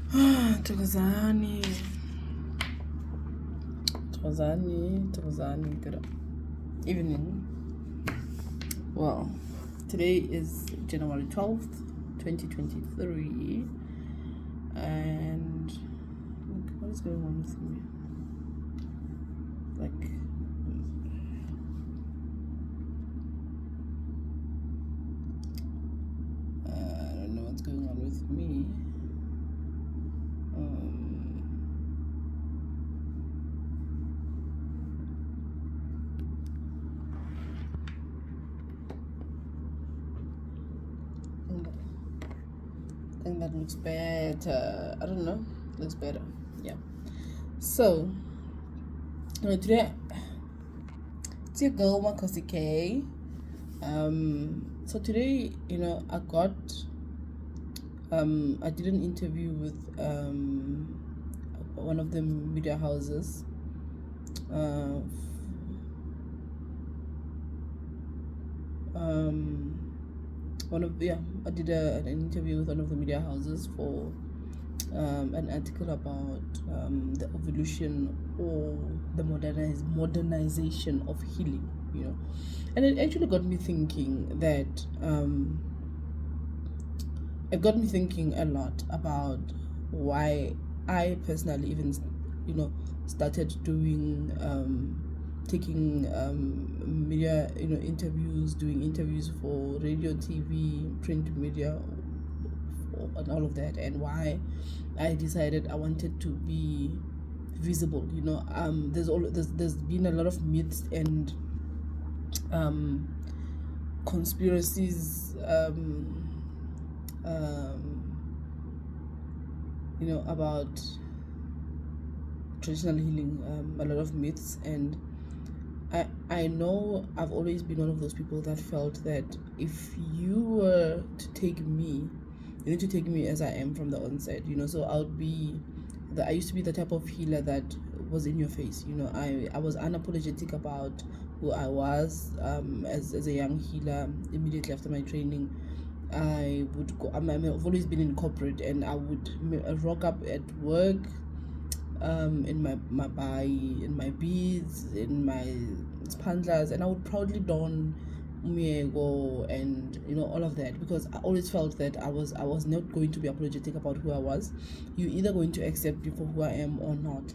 Thokozani, good evening. Well, today is January 12th, 2023, and what is going on with me? I don't know what's going on with me. I think that looks better. I don't know. Looks better. Yeah. So today it's your girl Makosi K. So today, I got I did an interview with one of the media houses. I did an interview with one of the media houses for an article about the evolution or the modernization of healing, and it actually got me thinking that it got me thinking a lot about why I personally even started doing taking media interviews, doing interviews for radio, TV, print media, and all of that, and why I decided I wanted to be visible. There's been a lot of myths and conspiracies about traditional healing, a lot of myths, and I know I've always been one of those people that felt that if you were to take me, you need to take me as I am from the onset, so I used to be the type of healer that was in your face. I was unapologetic about who I was as a young healer. Immediately after my training, I would go. I've always been in corporate, and I would rock up at work in my in my beads, in my spandlas, and I would proudly don umiego and all of that, because I always felt that I was not going to be apologetic about who I was. You're either going to accept me for who I am or not,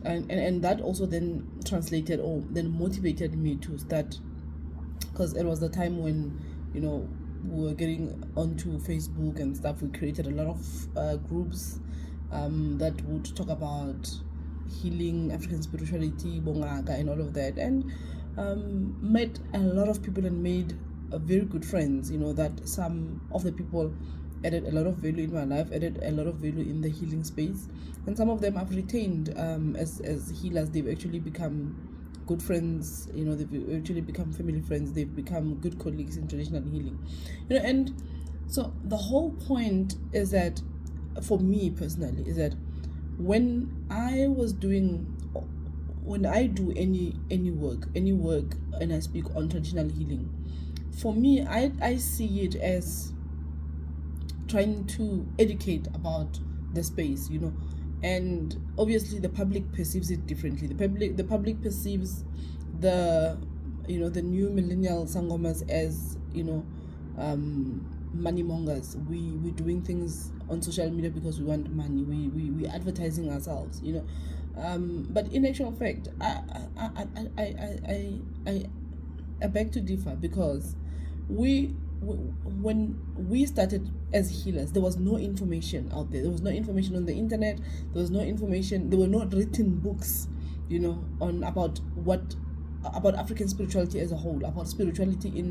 and that also then translated or then motivated me to start, because it was the time when we were getting onto Facebook and stuff. We created a lot of groups that would talk about healing, African spirituality, bongaka, and all of that, and met a lot of people and made very good friends. That some of the people added a lot of value in my life, added a lot of value in the healing space, and some of them I've retained as healers. They've actually become good friends, they've actually become family friends, they've become good colleagues in traditional healing, and so the whole point is that, for me personally, is that when I do any work and I speak on traditional healing, for me, I see it as trying to educate about the space, and obviously the public perceives it differently. The public perceives the the new millennial sangomas as money mongers. We're doing things on social media because we want money. We advertising ourselves, but in actual fact, I beg to differ, because when we started as healers, there was no information out there. There was no information on the internet. There was no information. There were not written books, on about African spirituality as a whole, about spirituality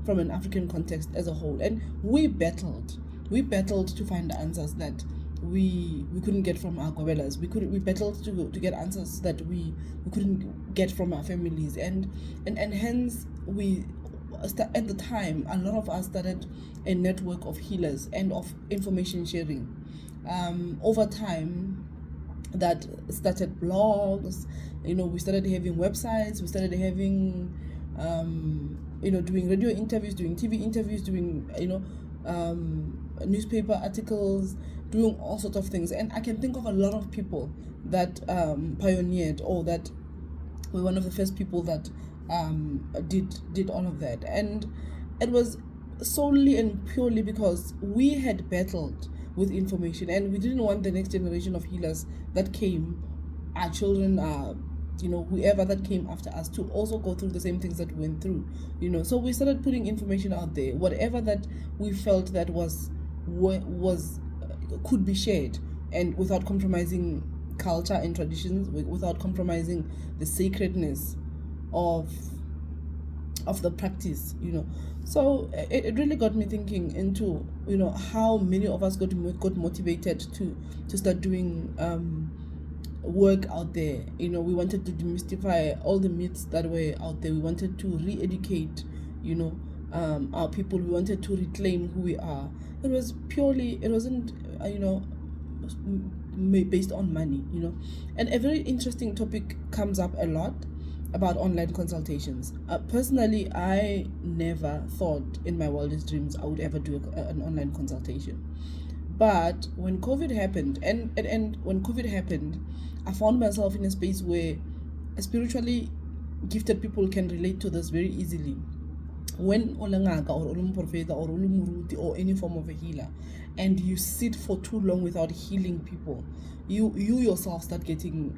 from an African context as a whole. And we battled to find answers that we couldn't get from our gobelas. We battled to get answers that we couldn't get from our families, and hence at the time, a lot of us started a network of healers and of information sharing. Over time, that started blogs. We started having websites. We started having doing radio interviews, doing TV interviews, doing newspaper articles, doing all sorts of things. And I can think of a lot of people that pioneered, or that were one of the first people that did all of that. And it was solely and purely because we had battled with information, and we didn't want the next generation of healers that came, our children, whoever that came after us, to also go through the same things that we went through. So we started putting information out there, whatever that we felt that was could be shared, and without compromising culture and traditions, without compromising the sacredness of the practice. So it really got me thinking into how many of us got motivated to start doing work out there. We wanted to demystify all the myths that were out there. We wanted to re-educate our people. We wanted to reclaim who we are. It wasn't based on money. And a very interesting topic comes up a lot about online consultations. Personally, I never thought in my wildest dreams I would ever do an online consultation. But when COVID happened, and when COVID happened, I found myself in a space where spiritually gifted people can relate to this very easily. When olangaka or olumprofeta or olumuruti or any form of a healer, and you sit for too long without healing people, you yourself start getting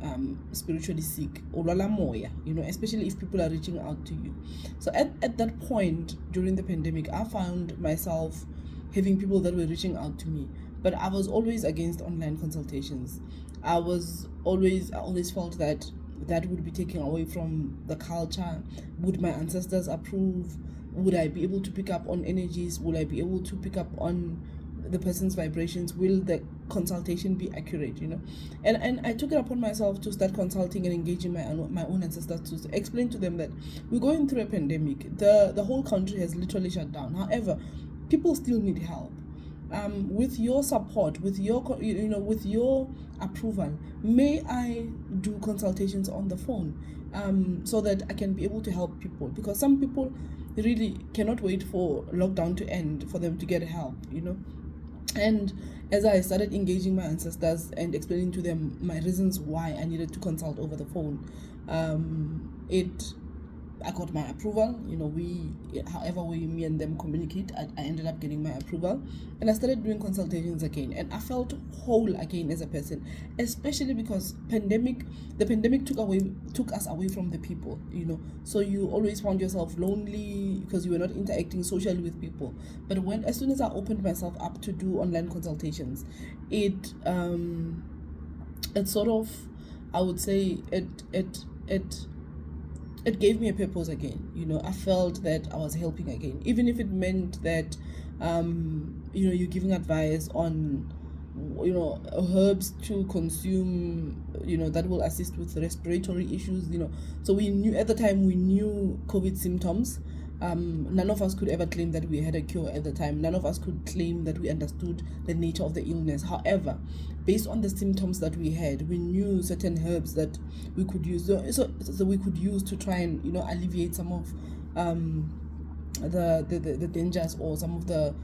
spiritually sick, especially if people are reaching out to you. So at that point during the pandemic, I found myself having people that were reaching out to me, but I was always against online consultations. I always felt that would be taken away from the culture. Would my ancestors approve? Would I be able to pick up on energies? Will I be able to pick up on the person's vibrations? Will the consultation be accurate? And I took it upon myself to start consulting and engaging my own ancestors to explain to them that we're going through a pandemic. The whole country has literally shut down. However, people still need help. With your support, with your with your approval, may I do consultations on the phone, so that I can be able to help people, because some people really cannot wait for lockdown to end for them to get help. And as I started engaging my ancestors and explaining to them my reasons why I needed to consult over the phone, I got my approval. However way me and them communicate, I ended up getting my approval, and I started doing consultations again, and I felt whole again as a person, especially because the pandemic took us away from the people. So you always found yourself lonely because you were not interacting socially with people. But as soon as I opened myself up to do online consultations, it sort of, I would say, it gave me a purpose again. I felt that I was helping again, even if it meant that you're giving advice on herbs to consume, that will assist with respiratory issues. So we knew at the time, COVID symptoms. None of us could ever claim that we had a cure at the time. None of us could claim that we understood the nature of the illness. However, based on the symptoms that we had, we knew certain herbs that we could use. So we could use to try and alleviate some of the dangers, or some of the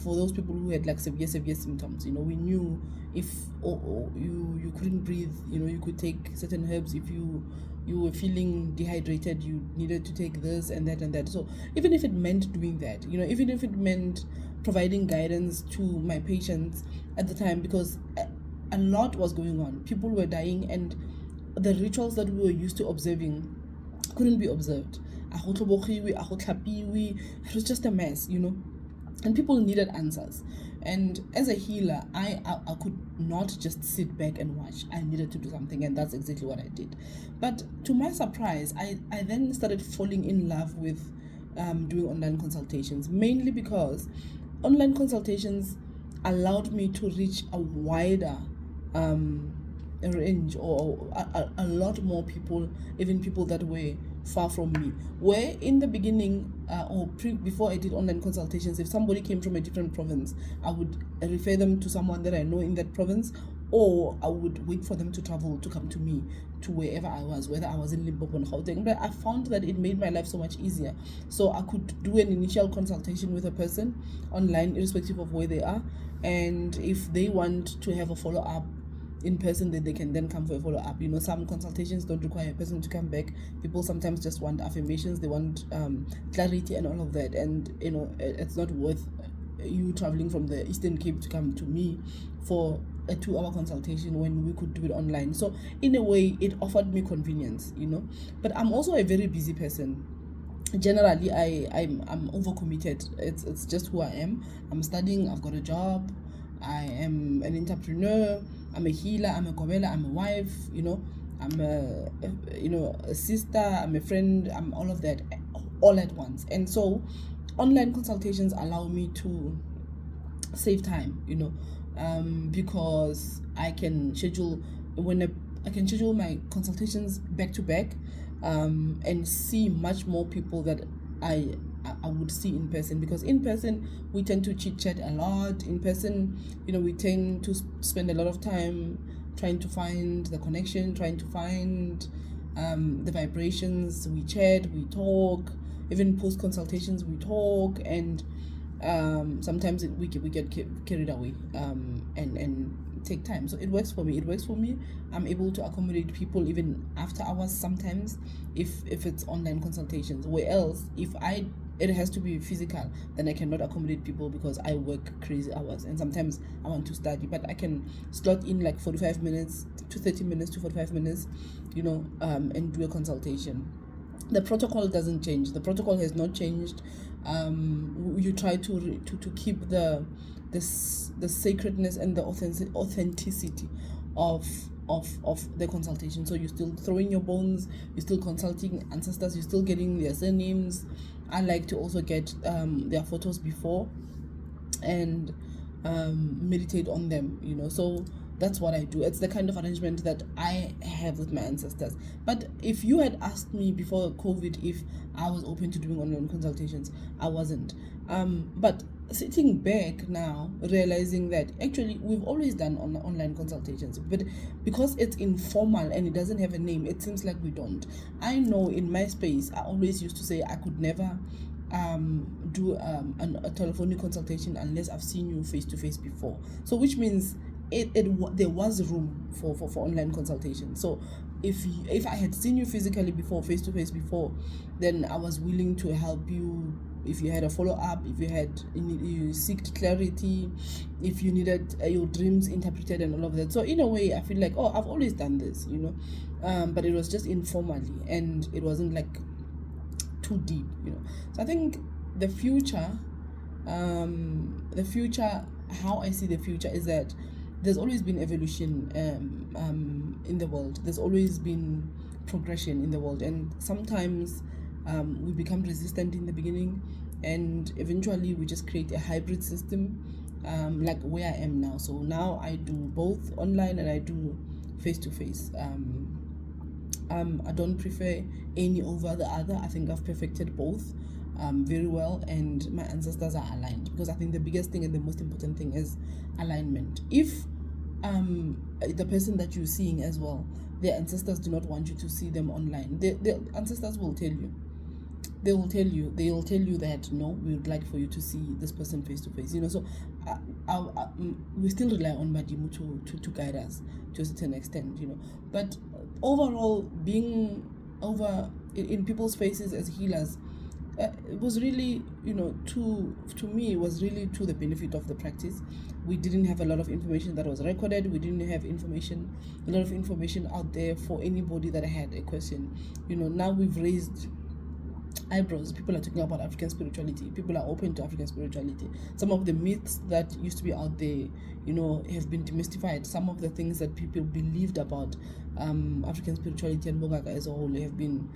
for those people who had severe symptoms. We knew if you couldn't breathe, you could take certain herbs. If you were feeling dehydrated, you needed to take this and that and that. So even if it meant doing that, even if it meant providing guidance to my patients at the time, because a lot was going on. People were dying, and the rituals that we were used to observing couldn't be observed. It was just a mess, and people needed answers. And as a healer, I could not just sit back and watch. I needed to do something, and that's exactly what I did. But to my surprise, I then started falling in love with doing online consultations, mainly because online consultations allowed me to reach a wider range, or a lot more people, even people that were far from me. Where in the beginning, before I did online consultations, if somebody came from a different province, I would refer them to someone that I know in that province, or I would wait for them to travel to come to me to wherever I was, whether I was in Limpopo or Gauteng. But I found that it made my life so much easier. So I could do an initial consultation with a person online, irrespective of where they are, and if they want to have a follow-up in person, that they can then come for a follow-up. Some consultations don't require a person to come back. People sometimes just want affirmations, they want clarity and all of that, and it's not worth you traveling from the Eastern Cape to come to me for a 2-hour consultation when we could do it online. So in a way, it offered me convenience. But I'm also a very busy person. Generally, I'm overcommitted. It's just who I am. I'm studying, I've got a job, I am an entrepreneur, I'm a healer, I'm a gobela, I'm a wife, I'm a sister, I'm a friend, I'm all of that all at once. And so online consultations allow me to save time, because I can schedule my consultations back to back, and see much more people that I would see in person, because in person we tend to chit chat a lot. In person, we tend to spend a lot of time trying to find the connection, trying to find the vibrations. We chat, we talk, even post consultations we talk, and sometimes we get carried away, and take time. So it works for me. I'm able to accommodate people even after hours sometimes, if it's online consultations. Where else, if it has to be physical, then I cannot accommodate people because I work crazy hours, and sometimes I want to study, but I can slot in like 45 minutes to 30 minutes to 45 minutes, and do a consultation. The protocol doesn't change. The protocol has not changed. You try to keep the sacredness and the authenticity of the consultation. So you're still throwing your bones, you're still consulting ancestors, you're still getting their surnames. I like to also get their photos before, and meditate on them, so that's what I do. It's the kind of arrangement that I have with my ancestors. But if you had asked me before COVID if I was open to doing online consultations, I wasn't. But sitting back now, realizing that actually we've always done online consultations, but because it's informal and it doesn't have a name, it seems like we don't. I know in my space, I always used to say I could never do a telephonic consultation unless I've seen you face to face before. So which means there was room for online consultation. So if I had seen you physically before, face to face before, then I was willing to help you. If you had a follow-up, if you seeked clarity, if you needed your dreams interpreted and all of that. So in a way, I feel like, I've always done this, but it was just informally, and it wasn't like too deep, So I think the future, how I see the future is that there's always been evolution in the world. There's always been progression in the world, and sometimes we become resistant in the beginning, and eventually we just create a hybrid system, like where I am now. So now I do both online and I do face-to-face. I don't prefer any over the other. I think I've perfected both very well, and my ancestors are aligned, because I think the biggest thing and the most important thing is alignment. If the person that you're seeing as well, their ancestors do not want you to see them online, the ancestors will tell you. They'll tell you that no, we would like for you to see this person face to face. So we still rely on Madimu to guide us to a certain extent. But overall, being over in people's faces as healers, it was really, to me, it was really to the benefit of the practice. We didn't have a lot of information that was recorded. We didn't have a lot of information out there for anybody that had a question. Now we've raised eyebrows. People are talking about African spirituality. People are open to African spirituality. Some of the myths that used to be out there, have been demystified. Some of the things that people believed about African spirituality and Bogaga as a whole have been,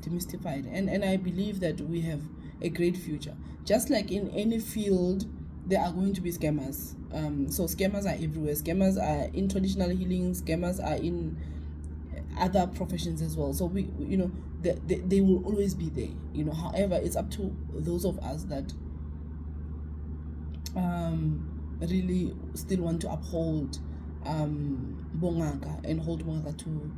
demystified. And I believe that we have a great future. Just like in any field, there are going to be scammers. So scammers are everywhere. Scammers are in traditional healing. Scammers are in other professions as well. So they will always be there. However, it's up to those of us that really still want to uphold bongaka and hold bongaka to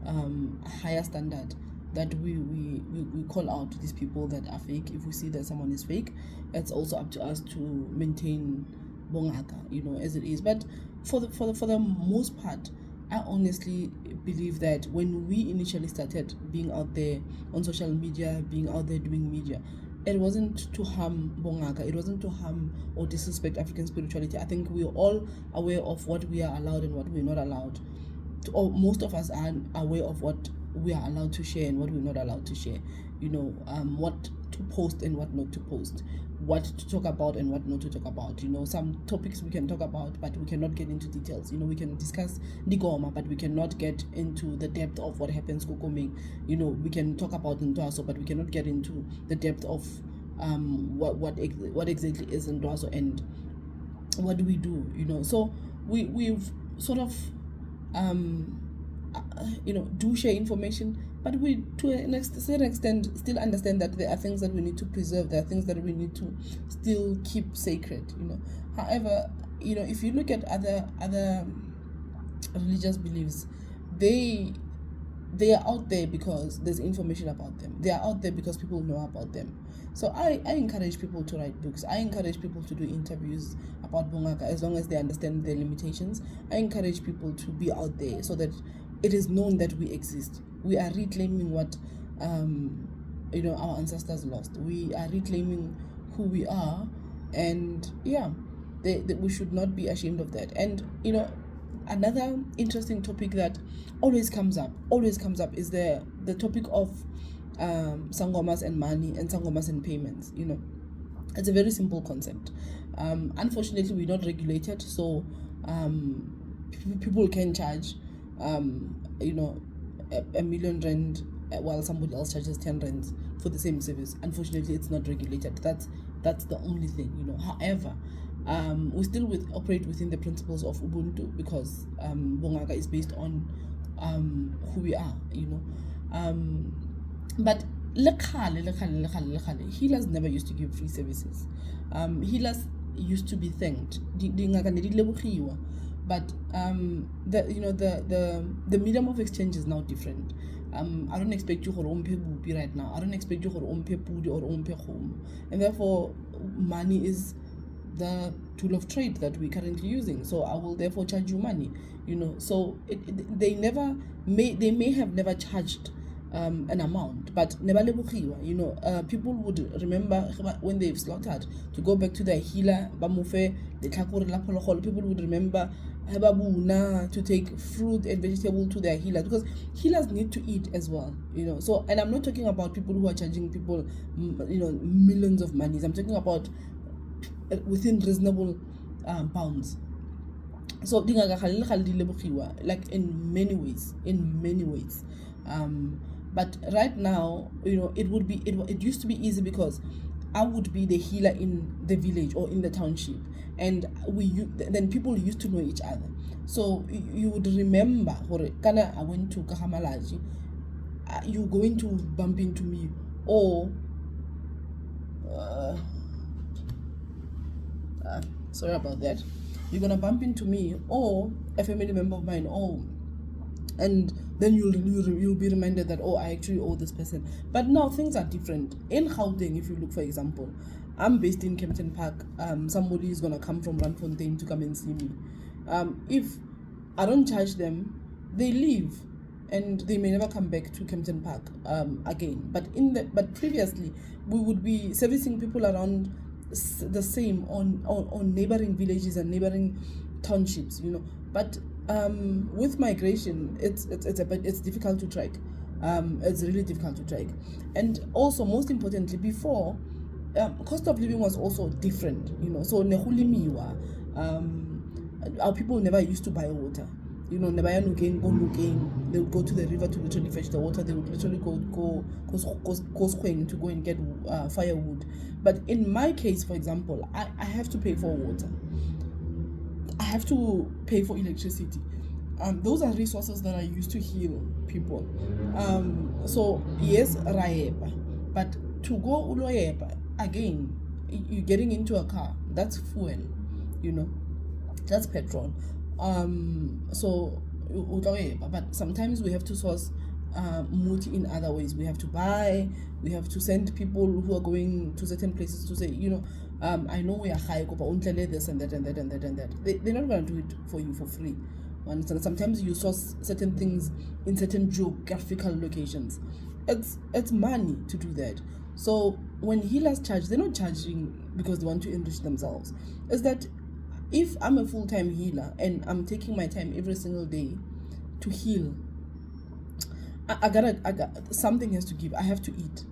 a higher standard, that we call out these people that are fake. If we see that someone is fake, it's also up to us to maintain bongaka, as it is. But for the most part, I honestly believe that when we initially started being out there on social media, being out there doing media, it wasn't to harm bongaka, it wasn't to harm or disrespect African spirituality. I think we're all aware of what we are allowed and what we're not allowed to, or most of us are aware of what we are allowed to share and what we're not allowed to share, what to post and what not to post, what to talk about and what not to talk about. Some topics we can talk about, but we cannot get into details. We can discuss Nigoma, but we cannot get into the depth of what happens Kokoming. We can talk about Ntwaso, but we cannot get into the depth of what exactly is Ntwaso and what do we do. So we've sort of do share information, but we, to a certain extent, still understand that there are things that we need to preserve, there are things that we need to still keep sacred. However, if you look at other religious beliefs, they are out there because there's information about them. They are out there because people know about them. So I encourage people to write books. I encourage people to do interviews about bongaka as long as they understand their limitations. I encourage people to be out there so that it is known that we exist. We are reclaiming what our ancestors lost. We are reclaiming who we are, and we should not be ashamed of that. And another interesting topic that always comes up is the topic of sangomas and money and sangomas and payments. It's a very simple concept. Unfortunately, we're not regulated, so people can charge a million rand while somebody else charges 10 rands for the same service. Unfortunately, it's not regulated. That's the only thing. However, we still operate within the principles of Ubuntu, because bongaka is based on who we are. But healers never used to give free services. Healers used to be thanked. But the medium of exchange is now different. I don't expect you to ompe bupi right now. I don't expect you to ompe pudi or ompe home, and therefore money is the tool of trade that we're currently using. So I will therefore charge you money. So they may have never charged an amount, but people would remember when they've slaughtered to go back to their healer. People would remember to take fruit and vegetable to their healers, because healers need to eat as well. So, and I'm not talking about people who are charging people millions of monies. I'm talking about within reasonable bounds. So like in many ways. But right now, it used to be easy because I would be the healer in the village or in the township, and then people used to know each other. So you would remember, Kana, I went to Kahamalaji, you're going to bump into me, or sorry about that, you're gonna bump into me or a family member of mine, and then you'll be reminded that, I actually owe this person. But now things are different. In Gauteng, if you look, for example, I'm based in Kempton Park. Somebody is gonna come from Randfontein to come and see me. If I don't charge them, they leave and they may never come back to Kempton Park again. But previously, we would be servicing people around the same on neighboring villages and neighboring townships. But with migration, it's difficult to track. It's really difficult to track. And also, most importantly, before, cost of living was also different. So our people never used to buy water. They would go to the river to literally fetch the water. They would literally go to go and get firewood. But in my case, for example, I have to pay for water. I have to pay for electricity. Those are resources that I use to heal people. So yes, raeba, but to go uloeba again, you're getting into a car. That's fuel, that's petrol. So okay, but sometimes we have to source muti in other ways. We have to buy, we have to send people who are going to certain places to say, I know we are high, but only this and that and that and that and that. They're not going to do it for you for free. Understand? Sometimes you source certain things in certain geographical locations. It's money to do that. So when healers charge, they're not charging because they want to enrich themselves. It's that if I'm a full-time healer and I'm taking my time every single day to heal, I got something has to give. I have to eat,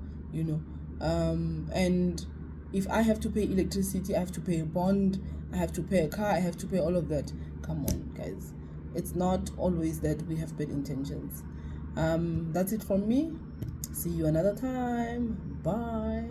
and if I have to pay electricity, I have to pay a bond, I have to pay a car, I have to pay all of that. Come on, guys, it's not always that we have bad intentions. That's it from me. See you another time. Bye.